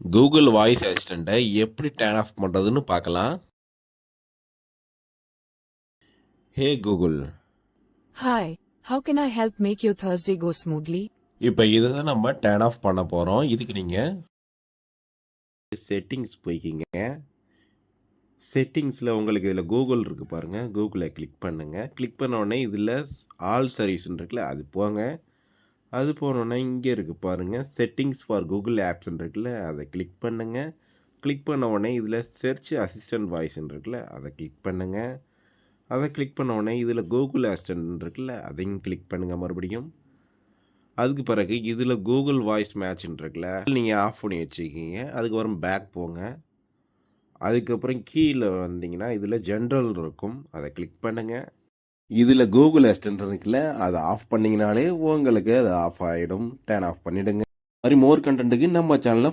Google voice அசிஸ்டண்ட்டை எப்படி turn of பண்ணுறதுன்னு பார்க்கலாம். ஹே Google. Hi, how can I help make your Thursday go smoothly? இப்போ இதை தான் நம்ம டர்ன் ஆஃப் பண்ண போகிறோம். இதுக்கு நீங்கள் செட்டிங்ஸ் போய்க்கிங்க. செட்டிங்ஸில் உங்களுக்கு இதில் கூகுள் இருக்குது பாருங்கள். கூகுளை கிளிக் பண்ணுங்கள். கிளிக் பண்ண உடனே இதில் ஆல் சர்வீஸ்ன்னு இருக்குல்ல, அது போங்க. அது போனோடனே இங்கே இருக்குது பாருங்கள், செட்டிங்ஸ் ஃபார் கூகுள் ஆப்ஸ்ன்னு இருக்குல்ல, அதை கிளிக் பண்ணுங்கள். கிளிக் பண்ண உடனே இதில் சர்ச் அசிஸ்டன்ட் வாய்ஸ்ன்னு இருக்குல்ல, அதை கிளிக் பண்ணுங்கள். அதை கிளிக் பண்ண உடனே இதில் கூகுள் அசிஸ்டன்ட் இருக்குல்ல, அதையும் கிளிக் பண்ணுங்கள் மறுபடியும். அதுக்கு பிறகு இதில் கூகுள் வாய்ஸ் மேட்ச்ன்னு இருக்குல்ல, நீங்கள் ஆஃப் பண்ணி வச்சுக்கிங்க. அதுக்கப்புறம் பேக் போங்க. அதுக்கப்புறம் கீழே வந்தீங்கன்னா இதில் ஜென்ரல் இருக்கும், அதை கிளிக் பண்ணுங்கள். இதில் கூகுள் அசிஸ்டன்ட் இருக்குல்ல, அதை ஆஃப் பண்ணிங்கனாலே உங்களுக்கு அது ஆஃப் ஆகிடும். டர்ன் ஆஃப் பண்ணிவிடுங்க. மாதிரி மோர் கண்டென்ட்டுக்கு நம்ம சேனலை